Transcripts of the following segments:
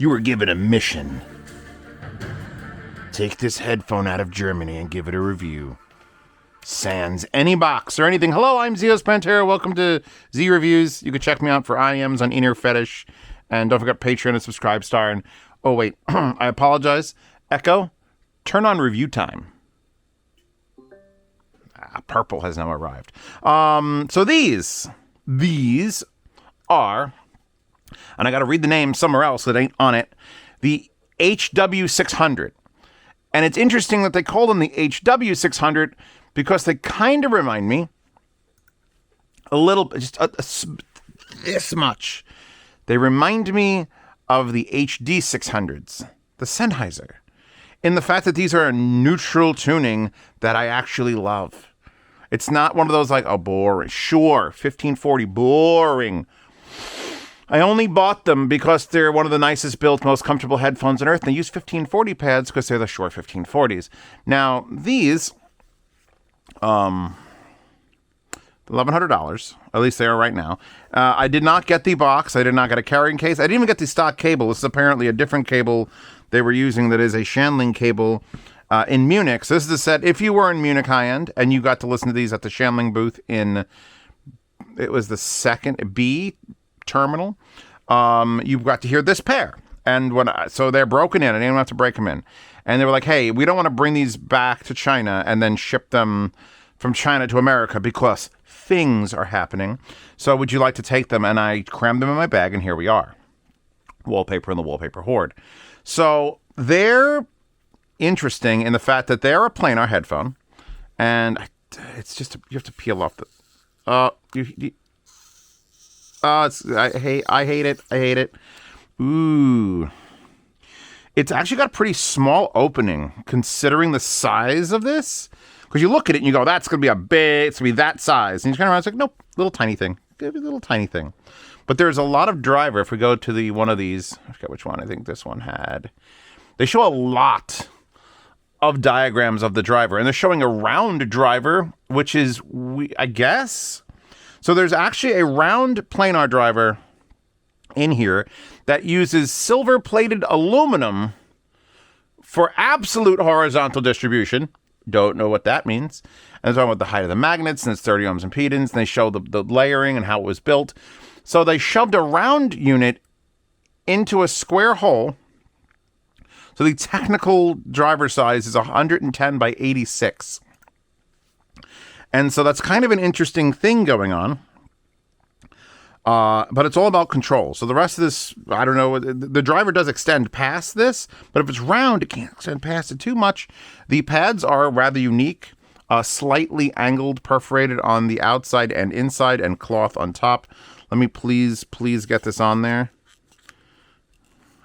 You were given a mission. Take this headphone out of Germany and give it a review. Sans any box or anything. Hello, I'm Zeos Pantera. Welcome to Z Reviews. You can check me out for IMs on Inner Fetish. And don't forget Patreon and Subscribe Star. And oh, wait, I apologize. Echo, turn on review time. Purple has now arrived. So these are, and I got to read the name somewhere else that ain't on it, the HW600. And it's interesting that they call them the HW600 because they kind of remind me a little, just this much. They remind me of the HD600s, the Sennheiser, in the fact that these are a neutral tuning that I actually love. It's not one of those like, oh, boring. Sure, 1540, boring. I only bought them because they're one of the nicest built, most comfortable headphones on earth. They use 1540 pads because they're the Shure 1540s. Now, these, $1,100, at least they are right now. I did not get the box. I did not get a carrying case. I didn't even get the stock cable. This is apparently a different cable they were using that is a Shanling cable in Munich. So this is a set, if you were in Munich high-end and you got to listen to these at the Shanling booth in, it was the second B terminal, you've got to hear this pair. And so they're broken in. I didn't have to break them in. And they were like, hey, we don't want to bring these back to China and then ship them from China to America because things are happening. So would you like to take them? And I crammed them in my bag, and here we are. Wallpaper in the wallpaper hoard. So they're interesting in the fact that they're a planar headphone. And it's just, you have to peel off the... I hate it. Ooh. It's actually got a pretty small opening considering the size of this. Because you look at it and you go, that's going to be it's going to be that size. And you turn around, it's like, nope, little tiny thing. Little tiny thing. But there's a lot of driver. If we go to one of these, I forget which one, I think this one had. They show a lot of diagrams of the driver. And they're showing a round driver, which is, I guess. So there's actually a round planar driver in here that uses silver-plated aluminum for absolute horizontal distribution. Don't know what that means. And they're talking about the height of the magnets, and it's 30 ohms impedance, and they show the layering and how it was built. So they shoved a round unit into a square hole. So the technical driver size is 110 by 86. And so that's kind of an interesting thing going on. But it's all about control. So the rest of this, I don't know, the driver does extend past this, but if it's round, it can't extend past it too much. The pads are rather unique, slightly angled, perforated on the outside and inside, and cloth on top. Let me please get this on there.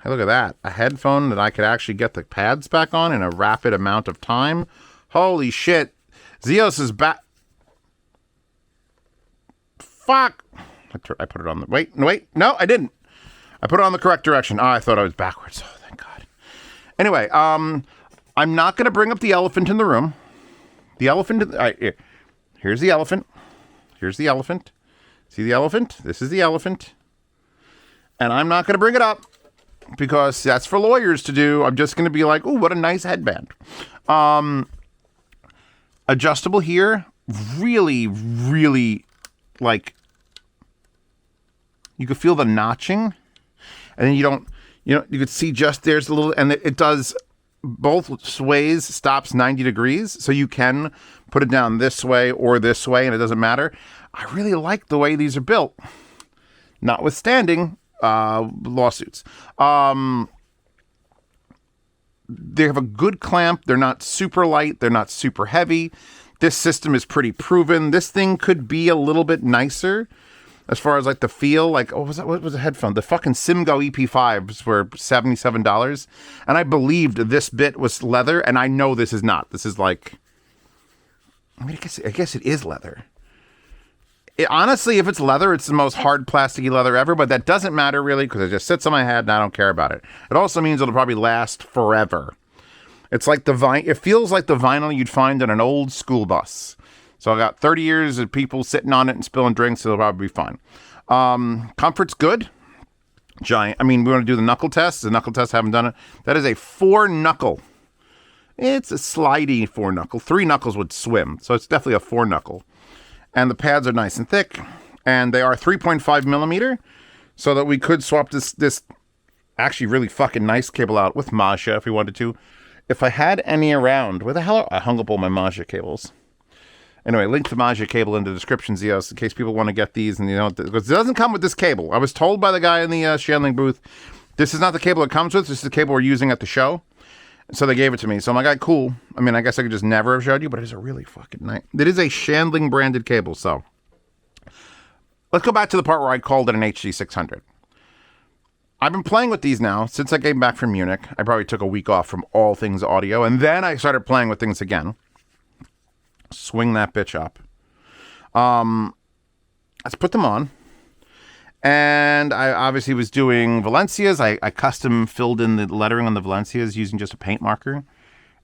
Hey, look at that. A headphone that I could actually get the pads back on in a rapid amount of time. Holy shit. Zeos is back. Fuck. I put it on the... Wait. No, I didn't. I put it on the correct direction. I thought I was backwards. Oh, thank God. Anyway, I'm not going to bring up the elephant in the room. The elephant... All right, here's the elephant. Here's the elephant. See the elephant? This is the elephant. And I'm not going to bring it up because that's for lawyers to do. I'm just going to be like, ooh, what a nice headband. Adjustable here. Really, really, like... You could feel the notching, and then you could see just there's a little, and it does both ways, stops 90 degrees, so you can put it down this way or this way, and it doesn't matter. I really like the way these are built, notwithstanding lawsuits. They have a good clamp. They're not super light. They're not super heavy. This system is pretty proven. This thing could be a little bit nicer. As far as like the feel, like, what was the headphone? The fucking Simgo EP5s were $77. And I believed this bit was leather, and I know this is not. This is like, I guess it is leather. Honestly, if it's leather, it's the most hard plasticky leather ever, but that doesn't matter really because it just sits on my head and I don't care about it. It also means it'll probably last forever. It's like it feels like the vinyl you'd find on an old school bus. So I got 30 years of people sitting on it and spilling drinks, so it'll probably be fine. Comfort's good. giant. I mean, we want to do the knuckle test. The knuckle test, haven't done it. That is a 4-knuckle. It's a slidey 4-knuckle. 3 knuckles would swim, so it's definitely a 4-knuckle. And the pads are nice and thick, and they are 3.5 millimeter, so that we could swap this actually really fucking nice cable out with Masha if we wanted to. If I had any around, where the hell I hung up all my Masha cables. Anyway, link the Masha cable in the description, Zeos, in case people want to get these. And because it doesn't come with this cable. I was told by the guy in the Shanling booth, this is not the cable it comes with. This is the cable we're using at the show. So they gave it to me. So I'm like, cool. I mean, I guess I could just never have showed you, but it is a really fucking nice. It is a Shanling branded cable. So let's go back to the part where I called it an HD600. I've been playing with these now since I came back from Munich. I probably took a week off from all things audio, and then I started playing with things again. Swing that bitch up. Let's put them on. And I obviously was doing Valencias. I custom filled in the lettering on the Valencias using just a paint marker.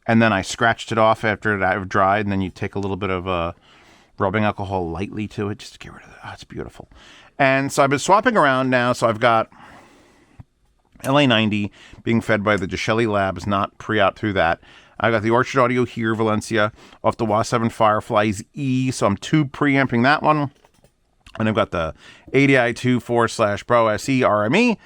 And then I scratched it off after it had dried. And then you take a little bit of rubbing alcohol lightly to it just to get rid of it. Oh, it's beautiful. And so I've been swapping around now. So I've got LA90 being fed by the Gishelli Labs, not pre-out through that. I got the Orchard Audio here, Valencia, off the WA7 Fireflies E. So I'm 2 preamping that one. And I've got the ADI2 4/Pro SE RME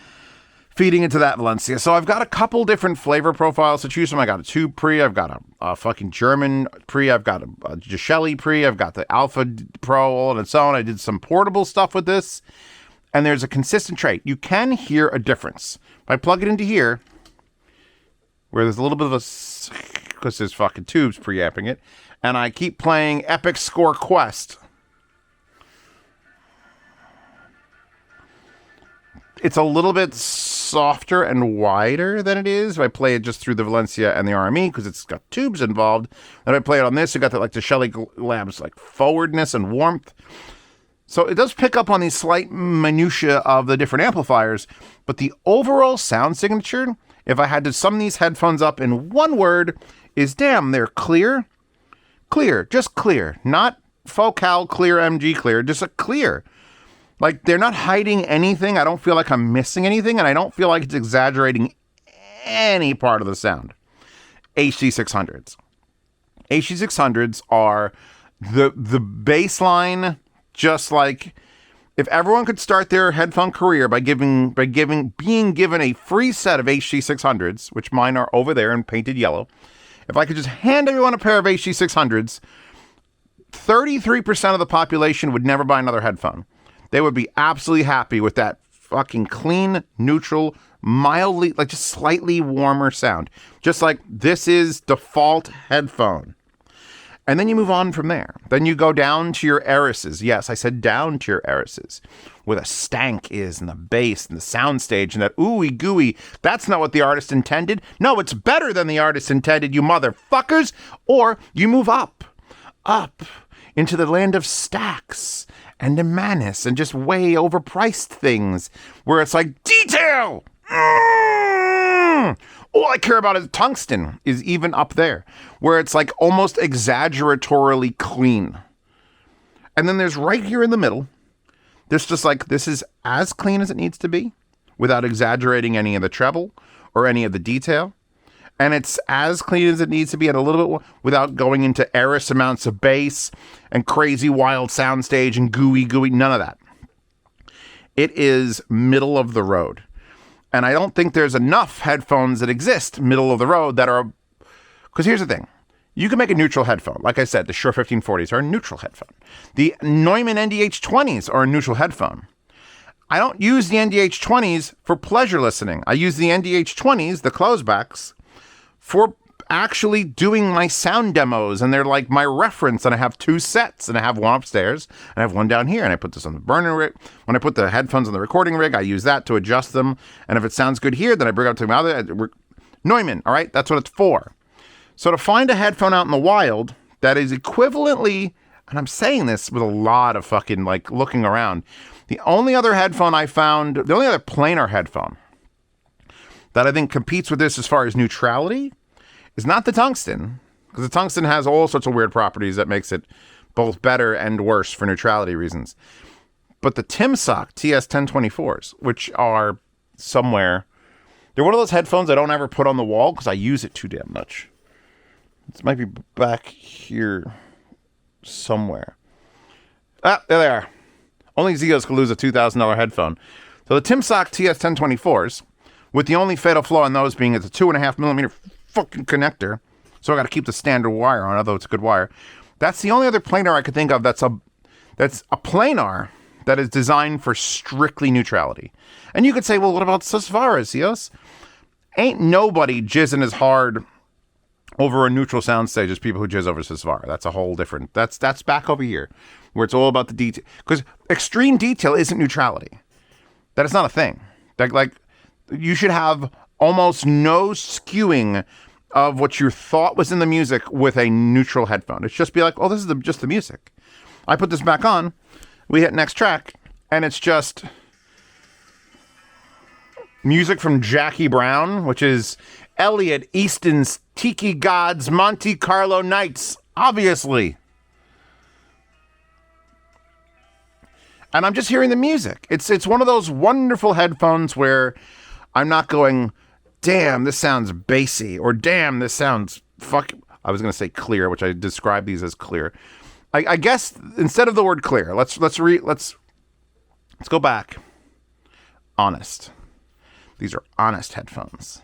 feeding into that Valencia. So I've got a couple different flavor profiles to choose from. I got a 2 pre. I've got a fucking German pre. I've got a Gishelli pre. I've got the Alpha Pro, all on its own. I did some portable stuff with this. And there's a consistent trait. You can hear a difference. If I plug it into here, where there's a little bit of a... because there's fucking tubes preamping it. And I keep playing Epic Score Quest. It's a little bit softer and wider than it is if I play it just through the Valencia and the RME because it's got tubes involved. Then if I play it on this, you got the Shelly Labs forwardness and warmth. So it does pick up on these slight minutiae of the different amplifiers, but the overall sound signature, if I had to sum these headphones up in one word, is damn, they're clear. Clear, just clear. Not focal clear, MG clear, just a clear. Like, they're not hiding anything. I don't feel like I'm missing anything, and I don't feel like it's exaggerating any part of the sound. HD600s. HD600s are the baseline, just like if everyone could start their headphone career by being given a free set of HD600s, which mine are over there in painted yellow. If I could just hand everyone a pair of HD600s, 33% of the population would never buy another headphone. They would be absolutely happy with that fucking clean, neutral, mildly, like just slightly warmer sound. Just like this is default headphone. And then you move on from there. Then you go down to your Erises. Yes, I said down to your Erises. Where the stank is and the bass and the soundstage and that ooey gooey. That's not what the artist intended. No, it's better than the artist intended, you motherfuckers. Or you move up into the land of stacks and Imanis and just way overpriced things where it's like detail. All I care about is tungsten is even up there where it's like almost exaggeratorily clean. And then there's right here in the middle. There's just like, this is as clean as it needs to be without exaggerating any of the treble or any of the detail. And it's as clean as it needs to be and a little bit without going into Eris amounts of bass and crazy wild soundstage and gooey, none of that. It is middle of the road. And I don't think there's enough headphones that exist middle of the road that are, because here's the thing. You can make a neutral headphone. Like I said, the Shure 1540s are a neutral headphone. The Neumann NDH20s are a neutral headphone. I don't use the NDH20s for pleasure listening. I use the NDH20s, the closebacks, for actually doing my sound demos, and they're like my reference, and I have 2 sets, and I have one upstairs, and I have one down here, and I put this on the burner rig. When I put the headphones on the recording rig, I use that to adjust them, and if it sounds good here, then I bring it up to my other, Neumann, all right? That's what it's for. So to find a headphone out in the wild that is equivalently, and I'm saying this with a lot of fucking, like, looking around, the only other headphone I found, the only other planar headphone that I think competes with this as far as neutrality is not the tungsten, because the tungsten has all sorts of weird properties that makes it both better and worse for neutrality reasons. But the Timsock TS1024s, which are somewhere. They're one of those headphones I don't ever put on the wall because I use it too damn much. This might be back here somewhere. Ah, there they are. Only Zeos could lose a $2,000 headphone. So the Timsock TS1024s, with the only fatal flaw in those being it's a 2.5 millimeter fucking connector. So I got to keep the standard wire on, although it's a good wire. That's the only other planar I could think of that's a planar that is designed for strictly neutrality. And you could say, well, what about Susvara, Zeos? Ain't nobody jizzing as hard over a neutral soundstage as people who jizz over Susvara. That's a whole different... That's back over here, where it's all about the detail. Because extreme detail isn't neutrality. That is not a thing. Like you should have almost no skewing of what you thought was in the music with a neutral headphone. It's just be like, oh, this is just the music. I put this back on, we hit next track, and it's just music from Jackie Brown, which is Elliot Easton's Tiki Gods Monte Carlo Nights, obviously. And I'm just hearing the music. It's one of those wonderful headphones where I'm not going, damn, this sounds bassy, or damn, this sounds I was going to say clear, which I describe these as clear. I guess instead of the word clear, let's go back. Honest. These are honest headphones.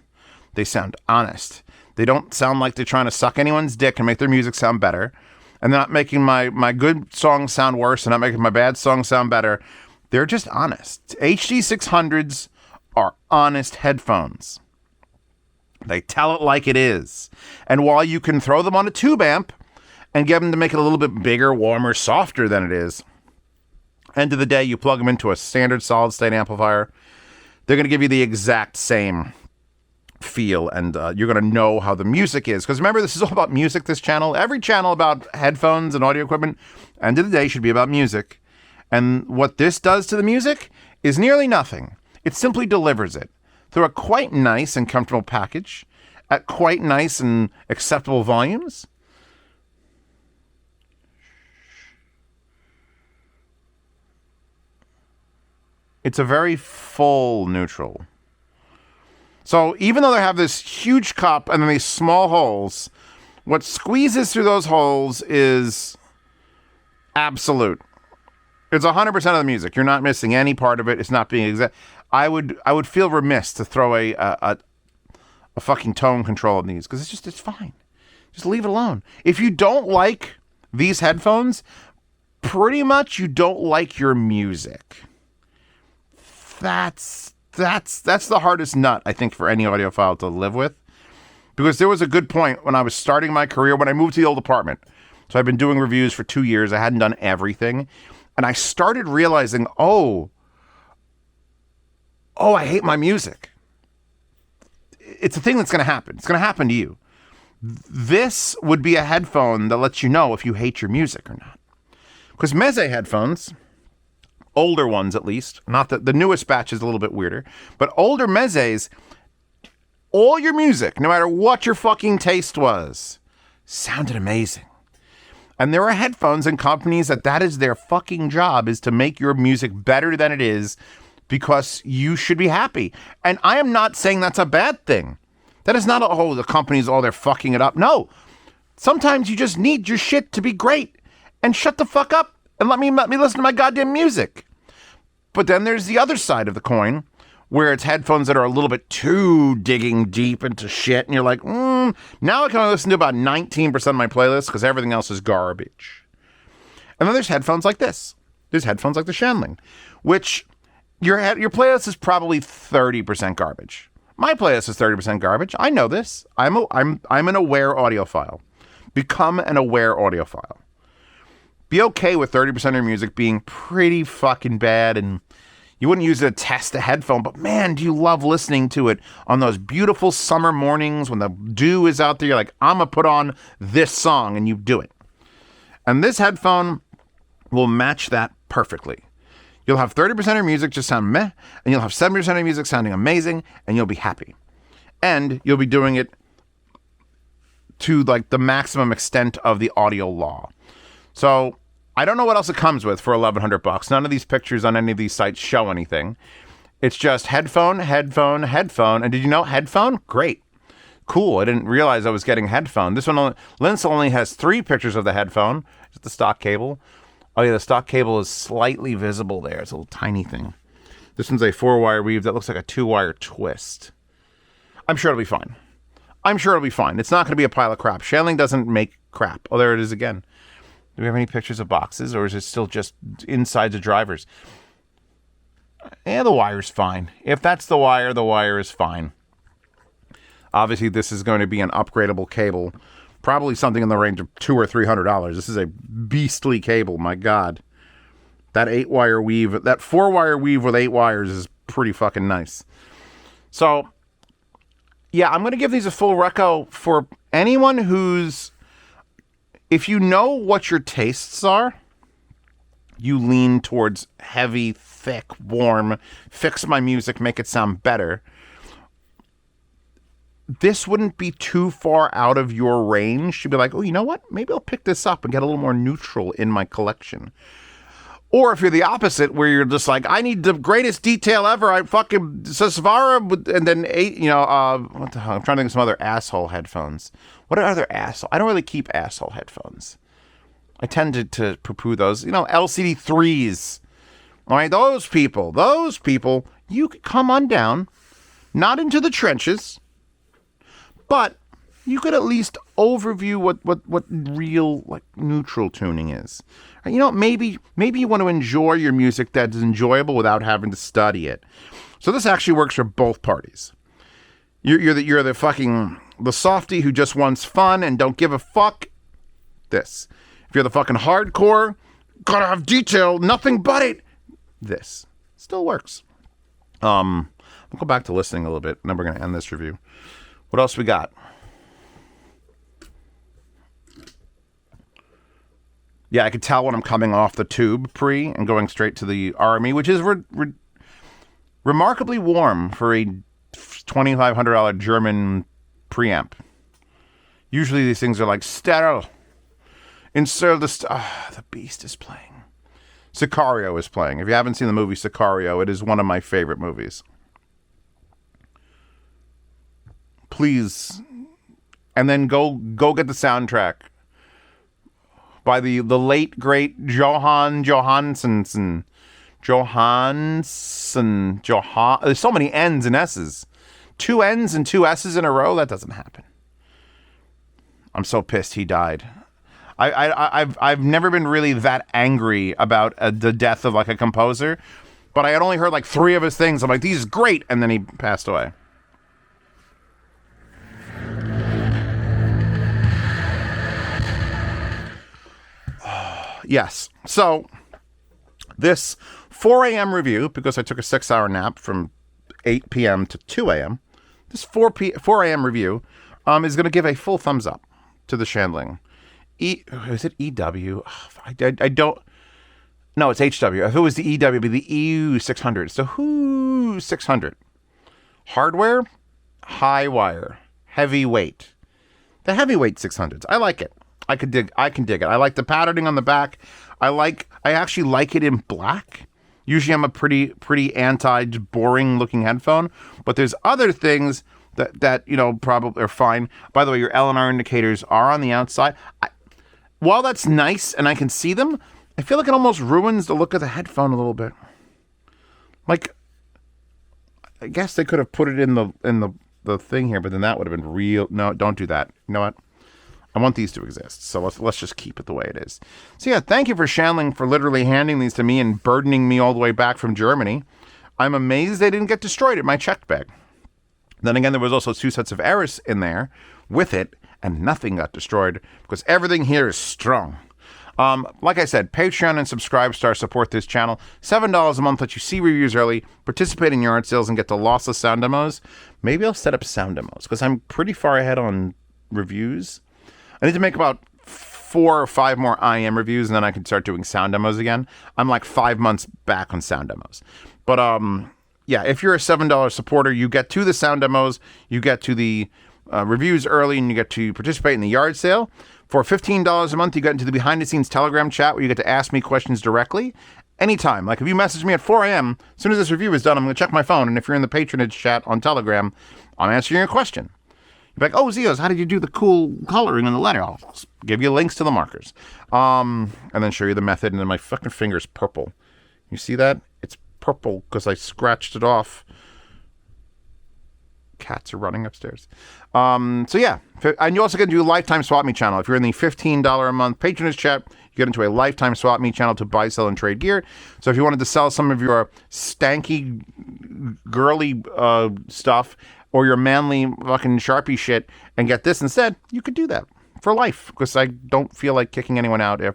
They sound honest. They don't sound like they're trying to suck anyone's dick and make their music sound better. And they're not making my good songs sound worse. They're not making my bad songs sound better. They're just honest. HD600s are honest headphones. They tell it like it is. And while you can throw them on a tube amp and get them to make it a little bit bigger, warmer, softer than it is, end of the day, you plug them into a standard solid-state amplifier, they're going to give you the exact same feel, and you're going to know how the music is. Because remember, this is all about music, this channel. Every channel about headphones and audio equipment, end of the day, should be about music. And what this does to the music is nearly nothing. It simply delivers it through a quite nice and comfortable package at quite nice and acceptable volumes. It's a very full neutral. So even though they have this huge cup and then these small holes, what squeezes through those holes is absolute. It's 100% of the music. You're not missing any part of it. It's not being exact. I would feel remiss to throw a fucking tone control on these because it's fine. Just leave it alone. If you don't like these headphones, pretty much you don't like your music. That's the hardest nut, I think, for any audiophile to live with. Because there was a good point when I was starting my career, when I moved to the old apartment. So I've been doing reviews for 2 years. I hadn't done everything. And I started realizing, oh, I hate my music. It's a thing that's going to happen. It's going to happen to you. This would be a headphone that lets you know if you hate your music or not. Because Meze headphones, older ones at least, not the newest batch is a little bit weirder, but older Mezes, all your music, no matter what your fucking taste was, sounded amazing. And there are headphones and companies that is their fucking job, is to make your music better than it is because you should be happy. And I am not saying that's a bad thing. That is not, the companies, they're fucking it up. No. Sometimes you just need your shit to be great. And shut the fuck up and let me listen to my goddamn music. But then there's the other side of the coin, where it's headphones that are a little bit too digging deep into shit. And you're like, now I can only listen to about 19% of my playlist because everything else is garbage. And then there's headphones like this. There's headphones like the Shanling, which your playlist is probably 30% garbage. My playlist is 30% garbage. I know this. I'm an aware audiophile. Become an aware audiophile. Be okay with 30% of your music being pretty fucking bad, and you wouldn't use it to test a headphone, but man, do you love listening to it on those beautiful summer mornings when the dew is out there. You're like, I'm going to put on this song, and you do it. And this headphone will match that perfectly. You'll have 30% of your music just sound meh, and you'll have 70% of your music sounding amazing, and you'll be happy. And you'll be doing it to like the maximum extent of the audio law. So I don't know what else it comes with for $1,100. None of these pictures on any of these sites show anything. It's just headphone, headphone, headphone. And did you know headphone? Great. Cool. I didn't realize I was getting headphone. This one, Linsa only has 3 pictures of the headphone. It's the stock cable. Oh yeah, the stock cable is slightly visible there. It's a little tiny thing. This one's a 4-wire weave that looks like a 2-wire twist. I'm sure it'll be fine. I'm sure it'll be fine. It's not going to be a pile of crap. Shanling doesn't make crap. Oh, there it is again. Do we have any pictures of boxes, or is it still just insides of drivers? Yeah, the wire's fine. If that's the wire is fine. Obviously, this is going to be an upgradable cable. Probably something in the range of $200 or $300. This is a beastly cable, my God. That 8-wire weave, that 4-wire weave with 8 wires is pretty fucking nice. So, yeah, I'm going to give these a full reco for anyone who's... If you know what your tastes are, you lean towards heavy, thick, warm, fix my music, make it sound better. This wouldn't be too far out of your range. You'd be like, oh, you know what? Maybe I'll pick this up and get a little more neutral in my collection. Or if you're the opposite, where you're just like, I need the greatest detail ever. I fucking Sesvara, and then what the hell? I'm trying to think of some other asshole headphones. What are other asshole? I don't really keep asshole headphones. I tend to poo-poo those. LCD 3s. All right, those people, you could come on down, not into the trenches, but you could at least overview what real, like, neutral tuning is. Maybe you want to enjoy your music that's enjoyable without having to study it. So this actually works for both parties. You're the fucking the softie who just wants fun and don't give a fuck. This. If you're the fucking hardcore, gotta have detail, nothing but it. This still works. We'll go back to listening a little bit, and then we're gonna end this review. What else we got? Yeah, I could tell when I'm coming off the tube pre and going straight to the RME, which is remarkably warm for a $2,500 German preamp. Usually these things are like sterile. Insert the beast is playing. Sicario is playing. If you haven't seen the movie Sicario, it is one of my favorite movies. Please. And then go get the soundtrack by the late great Johansson. There's so many N's and S's. 2 N's and 2 S's in a row? That doesn't happen. I'm so pissed he died. I've never been really that angry about the death of like a composer, but I had only heard like 3 of his things. I'm like, these are great, and then he passed away. Yes. So this 4 a.m. review, because I took a 6-hour nap from 8 p.m. to 2 a.m., this 4 a.m. review is going to give a full thumbs up to the Shanling. Is it EW? I don't... No, it's HW. If it was the EW, it'd be the EU600. So who 600? Hardware, high wire, heavyweight. The heavyweight 600s. I like it. I can dig it. I like the patterning on the back. I actually like it in black. Usually I'm a pretty boring looking headphone, but there's other things that probably are fine. By the way, your L&R indicators are on the outside. While that's nice and I can see them, I feel like it almost ruins the look of the headphone a little bit. Like, I guess they could have put it in the thing here, but then that would have been real. No, don't do that. You know what? I want these to exist, so let's just keep it the way it is. So yeah, thank you for Shanling for literally handing these to me and burdening me all the way back from Germany. I'm amazed they didn't get destroyed at my checked bag. Then again, there was also 2 sets of errors in there with it, and nothing got destroyed because everything here is strong. Like I said, Patreon and Subscribestar support this channel. $7 a month lets you see reviews early, participate in yard sales, and get the lossless sound demos. Maybe I'll set up sound demos because I'm pretty far ahead on reviews. I need to make about 4 or 5 more IM reviews, and then I can start doing sound demos again. I'm like 5 months back on sound demos. But yeah, if you're a $7 supporter, you get to the sound demos, you get to the reviews early, and you get to participate in the yard sale. For $15 a month, you get into the behind-the-scenes Telegram chat where you get to ask me questions directly. Anytime. Like if you message me at 4 a.m., as soon as this review is done, I'm going to check my phone. And if you're in the patronage chat on Telegram, I'm answering your question. You're like, oh, Zios, how did you do the cool coloring in the letter? I'll give you links to the markers. And then show you the method. And then my fucking finger's purple. You see that? It's purple because I scratched it off. Cats are running upstairs. So yeah. And you also get to do a lifetime swap meet channel. If you're in the $15 a month patronage chat, you get into a lifetime swap meet channel to buy, sell, and trade gear. So if you wanted to sell some of your stanky, girly stuff or your manly fucking Sharpie shit and get this instead, you could do that for life because I don't feel like kicking anyone out if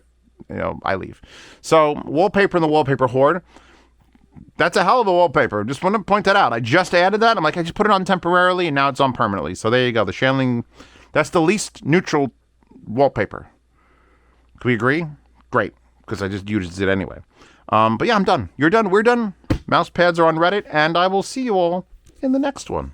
I leave. So wallpaper in the wallpaper horde. That's a hell of a wallpaper. Just want to point that out. I just added that. I'm like, I just put it on temporarily and now it's on permanently. So there you go. The Shanling, that's the least neutral wallpaper. Can we agree? Great. Because I just used it anyway. But yeah, I'm done. You're done. We're done. Mouse pads are on Reddit. And I will see you all in the next one.